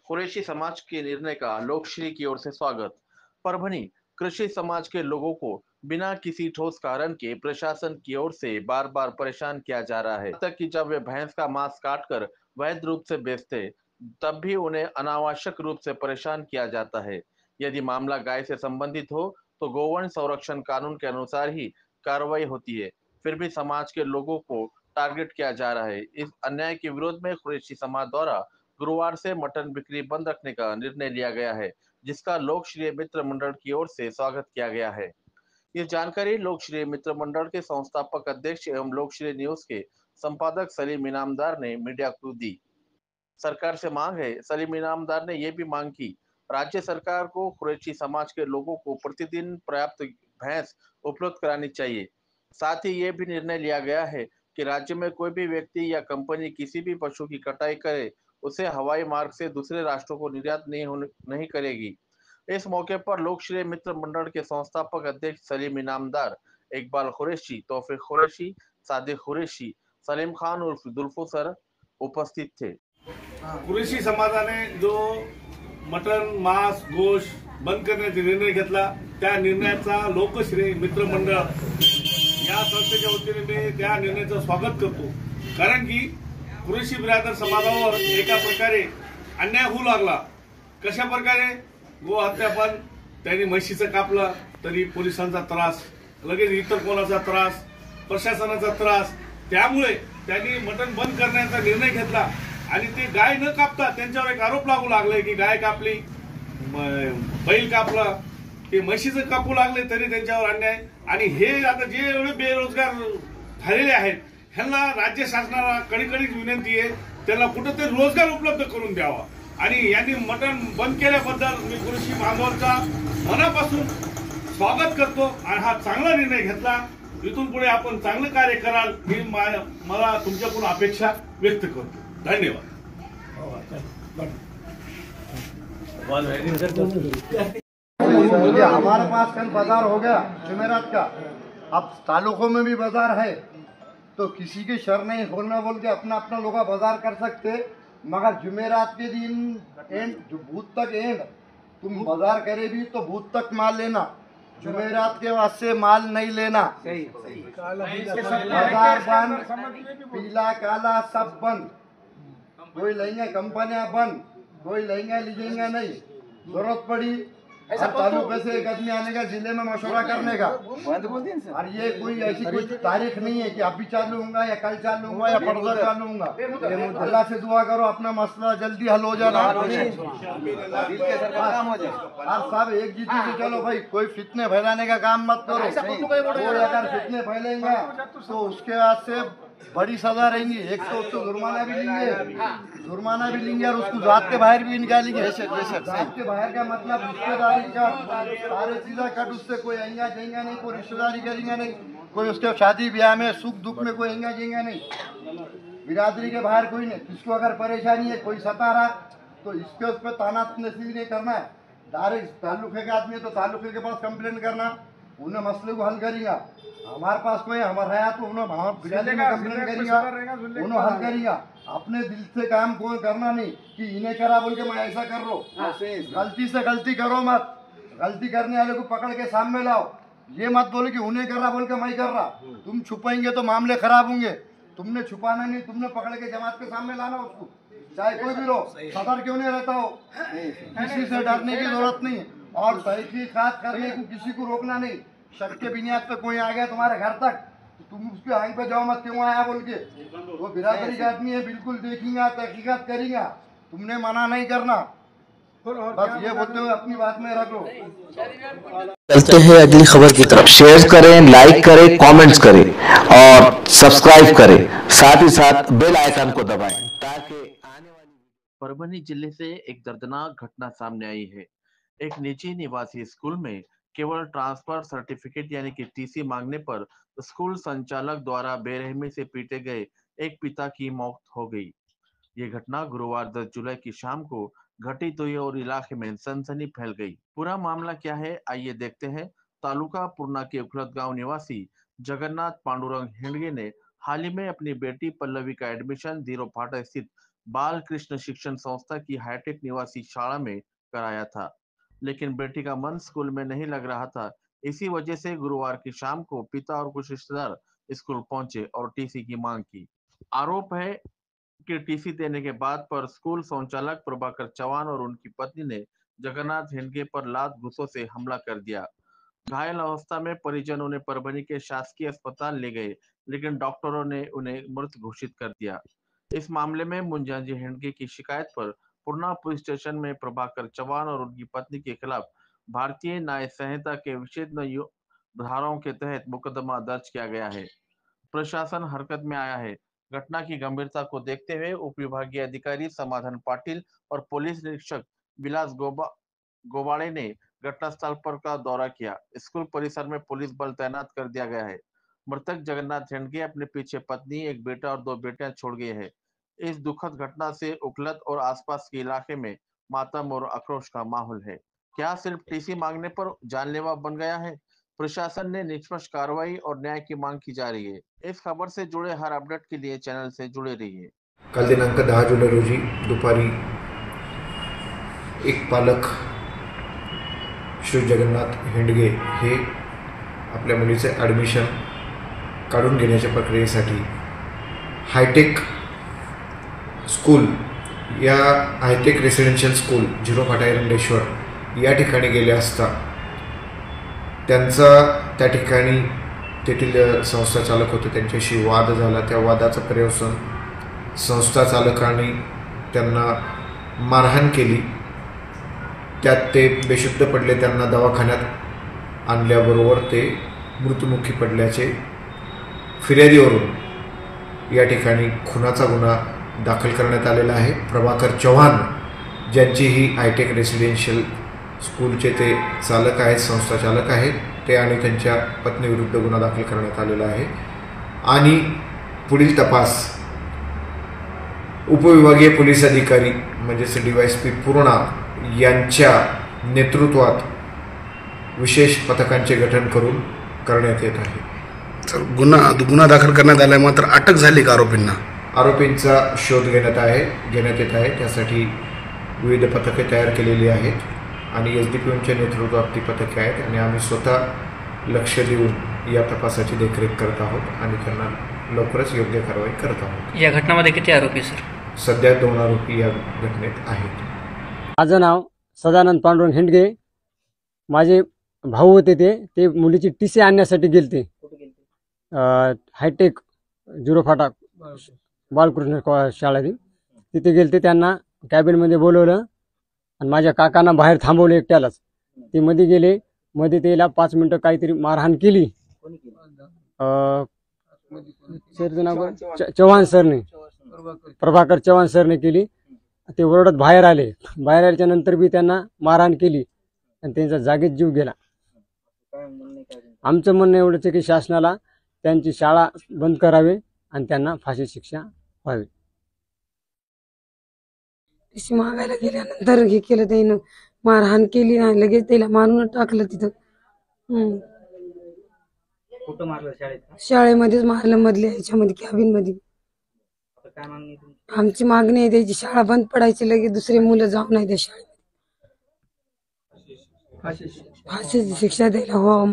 कुरैशी समाज के निर्णय का लोकश्री की ओर से स्वागत। परभनी कृषि समाज के लोगों को बिना किसी ठोस कारण के प्रशासन की ओर से बार बार परेशान किया जा रहा है, तक कि जब वे भैंस का मांस काटकर वैध रूप से बेचते तब भी उन्हें अनावश्यक रूप से परेशान किया जाता है। यदि मामला गाय से संबंधित हो तो गोवंश संरक्षण कानून के अनुसार ही कार्रवाई होती है, फिर भी समाज के लोगों को टारगेट किया जा रहा है। इस अन्याय के विरोध में कुरैशी समाज द्वारा गुरुवार से मटन बिक्री बंद रखने का निर्णय लिया गया है, जिसका लोक श्रेय मित्र मंडल की ओर से स्वागत किया गया है। ये जानकारी लोक श्रेय मित्र मंडल के संस्थापक अध्यक्ष एवं लोक श्रेय न्यूज के संपादक सलीम इनामदार ने मीडिया को दी। सरकार से मांग है। सलीम इनामदार ने यह भी मांग की राज्य सरकार को कुरैशी समाज के लोगों को प्रतिदिन पर्याप्त भैंस उपलब्ध करानी चाहिए। साथ ही ये भी निर्णय लिया गया है कि राज्य में कोई भी व्यक्ति या कंपनी किसी भी पशु की कटाई करे उसे हवाई मार्ग से दूसरे राष्ट्रों को निर्यात नहीं करेगी। इस मौके पर लोक श्रेय मित्र मंडल के संस्थापक अध्यक्ष सलीम इनामदार, इकबाल कुरैशी, तौफीक कुरैशी, सादिक कुरैशी, सलीम खान उर्फ दुल्फू सर उपस्थित थे। कुरैशी समाजाने जो मटन मांस गोश्त बंद करण्याचा निर्णय घेतला त्या निर्णयाचा लोकश्रेय मित्र मंडळ या संस्थेच्या वतीने मी त्या निर्णयाचं स्वागत करतो। कारण की कुरैशी बिरादर समाजावर एका प्रकारे अन्याय होऊ लागला। कशा प्रकारे गो हत्या पण त्यांनी म्हशीचं कापलं तरी पोलिसांचा त्रास, लगेच इतर कोणाचा त्रास, प्रशासनाचा त्रास, त्यामुळे त्यांनी मटन बंद करण्याचा निर्णय घेतला आणि ते गाय न कापता त्यांच्यावर एक आरोप लागू लागले की गाय कापली, बैल कापला, ते म्हशीचं कापू लागले तरी त्यांच्यावर अन्याय। आणि हे आता जे एवढे बेरोजगार झालेले आहेत ह्यांना राज्य शासनाला कळकळीची विनंती आहे त्यांना कुठेतरी रोजगार उपलब्ध करून द्यावा। आणि यांनी मटन बंद केल्याबद्दल मी कुरैशी बांधवांचा मनापासून स्वागत करतो आणि हा चांगला निर्णय घेतला। इथून पुढे आपण चांगले कार्य कराल ही मला तुमच्याकडून अपेक्षा व्यक्त करतो। धन्यवाद। हमारे पास कल बाजार हो गया जुमेरात का, अब तालुकों में भी बाजार है तो किसी के शर नहीं खोलना बोल के अपना अपना लोग बाजार कर सकते, मगर जुमेरात के दिन एंड जो भूत तक एंड तुम बाजार करे भी तो भूत तक माल लेना, जुमेरात के वास्ते माल नहीं लेना। बाजार बंद, पीला काला सब बंद, कोई लेंगे कंपनियां बंद, कोई लेंगे लीजिएगा नहीं। जरूरत पड़ी तालुके से एक आदमी आने का जिले में मशवरा करने का, और ये कोई ऐसी कोई तारीख नहीं है कि अभी चालू होगा या कल चालू होगा या परसों चालू होगा। अल्लाह से दुआ करो अपना मसला जल्दी हल हो जाना और सब एक जीत से चलो भाई, कोई फितने फैलाने का काम मत करो। कोई अगर फितने फैलेंगे तो उसके बाद से बड़ी सजा रहेंगी। एक तो उसको जुर्माना भी लेंगे और उसको जात के बाहर भी निकालेंगे। जात के बाहर का मतलब रिश्तेदारी का सारे चीज़ें कट, उससे कोई आएंगा जाएंगा नहीं, कोई रिश्तेदारी करेंगे नहीं, कोई उसके शादी ब्याह में सुख दुख में कोई आएंगा जाएंगा नहीं, बिरादरी के बाहर कोई नहीं। किसको अगर परेशानी है कोई सता रहा तो इसके उस पर तानातनसी नहीं करना है, डायरेक्ट ताल्लुके का आदमी है तो ताल्लुके के पास कंप्लेंट करना, उन्हें मसले को हल करेगा। हमारे पास कोई हमारा है तो उन्हें बिरादरी में कंप्लेंट करेगा, उन्हें हल करेगा। अपने दिल से काम कोई करना नहीं कि इन्हें करा बोल के मैं ऐसा कर रहा हूँ। गलती से गलती करो मत, गलती करने वाले को पकड़ के सामने लाओ। ये मत बोलो कि उन्हें कर रहा बोल के मैं कर रहा, तुम छुपाएंगे तो मामले खराब होंगे। तुमने छुपाना नहीं, तुमने पकड़ के जमात के सामने लाना उसको, चाहे कोई भी लो, सदर क्यों नहीं रहता हो। किसी से डरने की जरूरत नहीं, और तहकीकात करने को किसी को रोकना नहीं। शक के बुनियाद पे कोई आ गया तुम्हारे घर तक तो तुम उसके आगे पे जाओ मत, क्यों आया बोल के। वो बिरादरी का आदमी है, बिल्कुल देखेंगे, तहकीकात करेंगे, तुमने मना नहीं करना। बस ये बोलते हुए अपनी बात में रख लो। चलते हैं अगली खबर की तरफ। शेयर करें, लाइक करें, कमेंट्स करें और सब्सक्राइब करें, साथ ही साथ बेल आइकन को दबाएं ताकि आने वाली। परभनी जिले से एक दर्दनाक घटना सामने आई है। एक निजी निवासी स्कूल में केवल ट्रांसफर सर्टिफिकेट यानी कि टीसी मांगने पर स्कूल संचालक द्वारा बेरहमी से पीटे गए एक पिता की मौत हो गई। ये घटना गुरुवार 10 जुलाई की शाम को घटित हुई और इलाके में सनसनी फैल गई। पूरा मामला क्या है आइए देखते हैं। तालुका पूर्णा के उखलत गांव निवासी जगन्नाथ पांडुरंग हिंडगे ने हाल ही में अपनी बेटी पल्लवी का एडमिशन जीरोफाटा स्थित बाल कृष्ण शिक्षण संस्था की हाईटेक निवासी शाला में कराया था, लेकिन बेटी का मन स्कूल में नहीं लग रहा था। इसी वजह से गुरुवार की शाम को पिता और कुछ रिश्तेदार स्कूल पहुंचे और टीसी की मांग की। आरोप है कि टीसी देने के बाद पर स्कूल संचालक प्रभाकर चौहान और उनकी पत्नी ने जगन्नाथ हिंडगे पर लात घूंसों से हमला कर दिया। घायल अवस्था में परिजन उन्हें परभनी के शासकीय अस्पताल ले गए, लेकिन डॉक्टरों ने उन्हें मृत घोषित कर दिया। इस मामले में मुंजाजी हिंडगे की शिकायत पर पूर्णा पुलिस स्टेशन में प्रभाकर चौहान और उनकी पत्नी के खिलाफ भारतीय न्याय संहिता के विशेष धाराओं के तहत मुकदमा दर्ज किया गया है। प्रशासन हरकत में आया है। घटना की गंभीरता को देखते हुए उप विभागीय अधिकारी समाधान पाटिल और पुलिस निरीक्षक विलास गोबाड़े ने घटनास्थल पर का दौरा किया। स्कूल परिसर में पुलिस बल तैनात कर दिया गया है। मृतक जगन्नाथ हिंडगे अपने पीछे पत्नी, एक बेटा और 2 बेटियां छोड़ गए हैं। इस दुखद घटना से उखलत और आसपास के इलाके में मातम और आक्रोश का माहौल है। क्या सिर्फ टीसी मांगने पर जानलेवा बन गया है? प्रशासन ने निष्पक्ष कार्रवाई और न्याय की मांग की जा रही है। इस खबर से जुड़े हर अपडेट के लिए चैनल से जुड़े रहिए। काल दिनांक 10 जुलै रोजी दुपारी एक पालक श्री जगन्नाथ हिंडगे हे आपल्या मुलीचे ॲडमिशन काढून घेण्याच्या प्रक्रियेसाठी हायटेक स्कूल या hi-tech residential school Zirophata Erandeshwar या ठिकाणी गेले असता त्यांचा त्या ठिकाणी तेथील संस्था चालक होते त्यांच्याशी वाद झाला। त्या वादाचा पर्यवसन संस्था चालकांनी त्यांना मारहाण केली। त्यात ते बेशुद्ध पडले। त्यांना दवाखान्यात आणल्याबरोबर ते मृत्युमुखी पडल्याचे फिर्यादीवरून या ठिकाणी खुनाचा गुन्हा दाखल करण्यात आलेला आहे। प्रभाकर चौहान ज्यांची ही हायटेक रेसिडेन्शियल स्कूलचे ते चालक आहेत, संस्था चालक आहेत, ते आणि त्यांच्या पत्नीविरुद्ध गुन्हा दाखल करण्यात आलेला आहे आणि पुढील तपास उपविभागीय पोलीस अधिकारी म्हणजे डीवायएसपी पूर्णा यांच्या नेतृत्वात विशेष पथकांचे गठन करून करण्यात येत आहे। सर, गुन्हा दाखल करण्यात आलाय, मात्र अटक झाली का आरोपींना? आरोपींचा शोध घेण्यात येत आहे। त्यासाठी विविध पथके तयार केलेली आहेत आणि एसडीपीओच्या नेतृत्वात ती पथके आहेत आणि आम्ही स्वतः लक्ष देऊन या तपासाची देखरेख करत आहोत आणि त्यांना लवकरच योग्य कारवाई करत आहोत। या घटनामध्ये किती आरोपी सर? सध्या 2 आरोपी या घटनेत आहेत। माझं नाव सदानंद पांडुरंग हिंडगे। माझे भाऊ होते ते मुलीची टीसी आणण्यासाठी गेलते हायटेक झिरोफाटा बालकृष्ण शाळेत। तिथे गेलते, त्यांना कॅबिनमध्ये बोलवलं आणि माझ्या काकांना बाहेर थांबवलं एकट्यालाच। ते मध्ये गेले, मध्ये त्याला 5 मिनिटं काहीतरी मारहाण केली। सरचं नाव चव्हाण सरने, प्रभाकर चव्हाण सरने केली। ते ओरडत बाहेर आले। बाहेर आल्याच्या नंतर बी त्यांना मारहाण केली आणि त्यांचा जागेत जीव गेला। आमचं म्हणणं एवढंच आहे की शासनाला त्यांची शाळा बंद करावी आणि त्यांना फाशी शिक्षा व्हावी। टीसी मागायला गेल्यानंतर हे केलं, त्यानं मारहाण केली नाही, लगेच त्याला मारून टाकलं तिथं। कुठं मारलं? शाळेत? शाळेमध्येच मारलं, मधल्या ह्याच्यामध्ये कॅबिन मध्ये। काय मागणी तुमची? आमची मागणी आहे त्याची शाळा बंद पडायची, लगेच दुसरे मुलं जाऊ नाही त्या शाळेत, फाशीची शिक्षा द्यायला हवं।